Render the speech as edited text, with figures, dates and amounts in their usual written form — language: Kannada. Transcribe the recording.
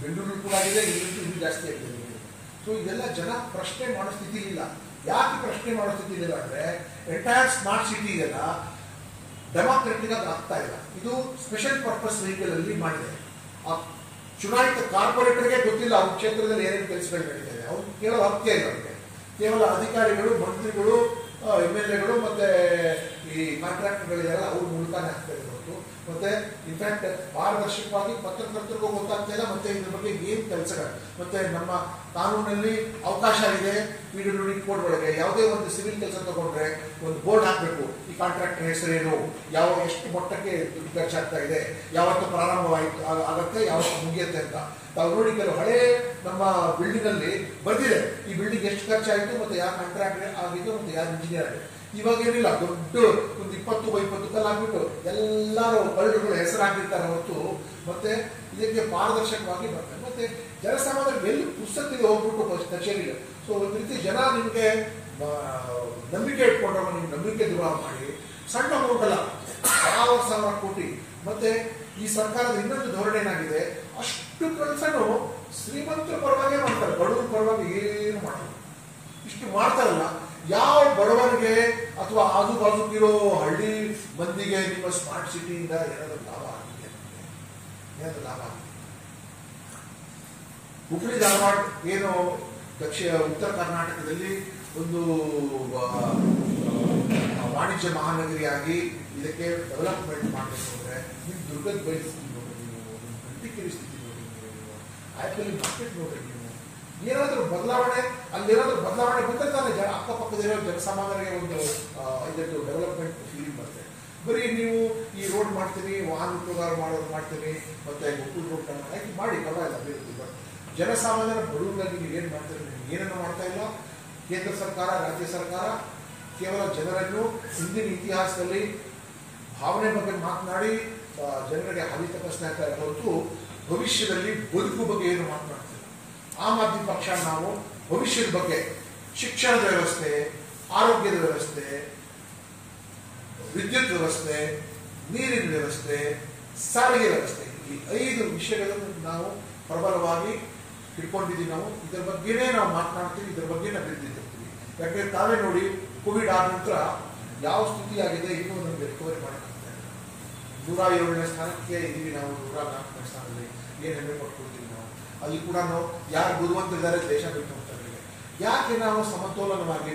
ಬೆಂಗಳೂರು ಕೂಡ ಆಗಿದೆ, ಇನ್ನೂ ಜಾಸ್ತಿ ಆಗಿದೆ. ಸೊ ಇದೆಲ್ಲ ಜನ ಪ್ರಶ್ನೆ ಮಾಡೋ ಸ್ಥಿತಿ ಇಲ್ಲ. ಯಾಕೆ ಪ್ರಶ್ನೆ ಮಾಡೋ ಸ್ಥಿತಿ ಇಲ್ಲ ಅಂದರೆ ಎಂಟೈರ್ ಸ್ಮಾರ್ಟ್ ಸಿಟಿ ಇದೆಲ್ಲ ಡೆಮಾಕ್ರೆಟಿಕ್ ಆಗಿ ಆಗ್ತಾ ಇಲ್ಲ. ಇದು ಸ್ಪೆಷಲ್ ಪರ್ಪಸ್ ವೆಹಿಕಲ್ ಅಲ್ಲಿ ಮಾಡಿದೆ. ಆ ಚುನಾಯಿತ ಕಾರ್ಪೊರೇಟರ್ಗೆ ಗೊತ್ತಿಲ್ಲ ಅವ್ರ ಕ್ಷೇತ್ರದಲ್ಲಿ ಏನೇನು ಕೆಲಸಗಳು ನಡೀತಿದೆ, ಅವ್ರು ಕೇಳೋ ಹಕ್ಕೆ ಇಲ್ಲ. ಅವರಿಗೆ ಕೇವಲ ಅಧಿಕಾರಿಗಳು, ಮಂತ್ರಿಗಳು, MLAಗಳು ಮತ್ತೆ ಈ ಕಾಂಟ್ರಾಕ್ಟರ್ಗಳಿಗೆಲ್ಲ ಅವ್ರ ಮೂಲಕನೇ ಆಗ್ತಾ ಇದೆ ಹೊರತು ಮತ್ತೆ ಇನ್ಫ್ಯಾಕ್ಟ್ ಪಾರದರ್ಶಕವಾಗಿ ಪತ್ರಕರ್ತರಿಗೂ ಗೊತ್ತಾಗ್ತಾ ಇಲ್ಲ. ಮತ್ತೆ ಇದ್ರ ಬಗ್ಗೆ ಏನು ಕೆಲಸಗಳು ಮತ್ತೆ ನಮ್ಮ ಕಾನೂನಲ್ಲಿ ಅವಕಾಶ ಇದೆ. PWD ಕೋಡ್ ಒಳಗೆ ಯಾವುದೇ ಒಂದು ಸಿವಿಲ್ ಕೆಲಸ ತಗೊಂಡ್ರೆ ಒಂದು ಬೋರ್ಡ್ ಹಾಕಬೇಕು. ಈ ಕಾಂಟ್ರಾಕ್ಟರ್ ಹೆಸರೇನು, ಎಷ್ಟು ಮಟ್ಟಕ್ಕೆ ದುಡ್ಡು ಖರ್ಚಾಗ್ತಾ ಇದೆ, ಯಾವತ್ತು ಪ್ರಾರಂಭವಾಯಿತು ಆಗತ್ತೆ, ಯಾವತ್ತು ಮುಗಿಯುತ್ತೆ ಅಂತ ನಾವು ನೋಡಿ. ಕೆಲವು ಹಳೆ ನಮ್ಮ ಬಿಲ್ಡಿಂಗ್ ಅಲ್ಲಿ ಬರ್ದಿದೆ ಈ ಬಿಲ್ಡಿಂಗ್ ಎಷ್ಟು ಖರ್ಚಾಯಿತು, ಮತ್ತೆ ಯಾವ ಕಾಂಟ್ರಾಕ್ಟ್ ಆಗಿದ್ದು, ಮತ್ತೆ ಯಾವ ಇಂಜಿನಿಯರ್ ಆಗಿದೆ. ಇವಾಗ ಏನಿಲ್ಲ, ದೊಡ್ಡ ಒಂದು 20 ಕಲ್ಲು ಹಾಕ್ಬಿಟ್ಟು ಎಲ್ಲರೂ ಕಳ್ಳರುಗಳ ಹೆಸರು ಹಾಕಿರ್ತಾರೆ ಹೊರತು ಮತ್ತೆ ಇದಕ್ಕೆ ಪಾರದರ್ಶಕವಾಗಿ ಬರ್ತಾರೆ. ಮತ್ತೆ ಜನಸಾಮಾನ್ಯರಿಗೆ ಎಲ್ಲಿ ಪುಸ್ತಕದಲ್ಲಿ ಹೋಗ್ಬಿಟ್ಟು ಕಚೇರಿಗೆ. ಸೊ ಒಂದು ರೀತಿ ಜನ ನಿಮಗೆ ನಂಬಿಕೆ ಇಟ್ಕೊಂಡ್ರೆ ನಿಮ್ಗೆ ನಂಬಿಕೆ ದೂರ ಮಾಡಿ ಸಣ್ಣ ಅಮೌಂಟ್ ಅಲ್ಲ, 1,000 ಕೋಟಿ. ಮತ್ತೆ ಈ ಸರ್ಕಾರದ ಇನ್ನೊಂದು ಧೋರಣೆ ಏನಾಗಿದೆ, ಅಷ್ಟು ಕೆಲಸನೂ ಶ್ರೀಮಂತರ ಪರವಾಗೇ ಮಾಡ್ತಾರೆ, ಬಡವರ ಪರವಾಗಿ ಏನು ಮಾಡಲ್ಲ. ಇಷ್ಟು ಮಾಡ್ತಾರಲ್ಲ, ಯಾವ ಬಡವರಿಗೆ ಅಥವಾ ಆಜು ಬಾಜುಗಿರೋ ಹಳ್ಳಿ ಮಂದಿಗೆ ನಿಮ್ಮ ಸ್ಮಾರ್ಟ್ ಸಿಟಿಯಿಂದ ಏನಾದರೂ ಲಾಭ ಆಗಿದೆ? ಏನಾದರೂ ಲಾಭ ಆಗಿದೆ? ಹುಬ್ಬಳ್ಳಿ ಧಾರವಾಡ ಏನು ಉತ್ತರ ಕರ್ನಾಟಕದಲ್ಲಿ ಒಂದು ವಾಣಿಜ್ಯ ಮಹಾನಗರಿಯಾಗಿ ಇದಕ್ಕೆ ಡೆವಲಪ್ಮೆಂಟ್ ಮಾಡಬೇಕು ಅಂದರೆ ನಿಮ್ಮ ದುರ್ಗದ ಬಯಲು ಸ್ಥಿತಿ ನೋಡಿ, ನೀವು ಗಂಟಿಕೆರೆ ಸ್ಥಿತಿ ನೋಡಿ, ನೀವು ಆ್ಯಪಲ್ಲಿ ಮಾರ್ಕೆಟ್ ನೋಡಿ, ನೀವು ಏನಾದರೂ ಬದಲಾವಣೆ ಅಲ್ಲೇನಾದರೂ ಬದಲಾವಣೆ ಬಂದರೆ ತಾನೇ ಜನ ಅಕ್ಕಪಕ್ಕದಲ್ಲಿರೋ ಜನಸಾಮಾನ್ಯರಿಗೆ ಒಂದು ಇದಕ್ಕೆ ಡೆವಲಪ್ಮೆಂಟ್ ಫೀಲಿಂಗ್ ಬರ್ತದೆ. ಬರೀ ನೀವು ಈ ರೋಡ್ ಮಾಡ್ತೀನಿ, ವಾಹನ ಉಪಯೋಗ ಮಾಡೋದು ಮಾಡ್ತೀನಿ, ಮತ್ತೆ ಒಕ್ಕೂರು ರೋಡ್ ಹಾಕಿ ಮಾಡಿ ಪರವಾಗಿಲ್ಲ, ಅಭಿವೃದ್ಧಿ. ಬಟ್ ಜನಸಾಮಾನ್ಯರ ಬಡವರಿಗಾಗಿ ನೀವು ಏನು ಮಾಡ್ತೀರಿ? ನೀವು ಏನನ್ನು ಮಾಡ್ತಾ ಇಲ್ಲ. ಕೇಂದ್ರ ಸರ್ಕಾರ, ರಾಜ್ಯ ಸರ್ಕಾರ ಕೇವಲ ಜನರನ್ನು ಹಿಂದಿನ ಇತಿಹಾಸದಲ್ಲಿ ಭಾವನೆ ಬಗ್ಗೆ ಮಾತನಾಡಿ ಜನರಿಗೆ ಹಾದಿ ತಪ್ಪಿಸ್ತಾ ಇರ್ತಾರೆ ಹೊರತು ಭವಿಷ್ಯದಲ್ಲಿ ಬದುಕು ಬಗ್ಗೆ ಏನು ಮಾತನಾಡ್ತಾರೆ. ಆಮ್ ಆದ್ಮಿ ಪಕ್ಷ ನಾವು ಭವಿಷ್ಯದ ಬಗ್ಗೆ, ಶಿಕ್ಷಣದ ವ್ಯವಸ್ಥೆ, ಆರೋಗ್ಯದ ವ್ಯವಸ್ಥೆ, ವಿದ್ಯುತ್ ವ್ಯವಸ್ಥೆ, ನೀರಿನ ವ್ಯವಸ್ಥೆ, ಸಾರಿಗೆ ವ್ಯವಸ್ಥೆ, ಈ 5 ವಿಷಯಗಳನ್ನು ನಾವು ಪ್ರಬಲವಾಗಿ ಇಟ್ಕೊಂಡಿದ್ದೀವಿ. ನಾವು ಇದರ ಬಗ್ಗೆನೇ ನಾವು ಮಾತನಾಡ್ತೀವಿ, ಇದರ ಬಗ್ಗೆ ನಾವು ಬಿದ್ದಿರ್ತೀವಿ. ಯಾಕೆಂದ್ರೆ ತಾವೇ ನೋಡಿ, ಕೋವಿಡ್ ಆದ ನಂತರ ಯಾವ ಸ್ಥಿತಿ ಆಗಿದೆ, ಇನ್ನೂ ನಮಗೆ ರಿಕವರಿ ಮಾಡೋಕ್ಕಾಗ್ತಾ ಇಲ್ಲ. 107ನೇ ಸ್ಥಾನಕ್ಕೆ ಇದೀವಿ ನಾವು, 104ನೇ ಸ್ಥಾನದಲ್ಲಿ ಏನು ಹೆಮ್ಮೆ ಪಡ್ಕೊಳ್ತೀವಿ ನಾವು. ಅಲ್ಲಿ ಕೂಡ ನಾವು ಯಾರು ಬುದ್ಧಿವಂತರಿದ್ದಾರೆ ದೇಶ ಬಿಟ್ಟು ಹೋಗ್ತಾರೆ. ಯಾಕೆ ನಾವು ಸಮತೋಲನವಾಗಿ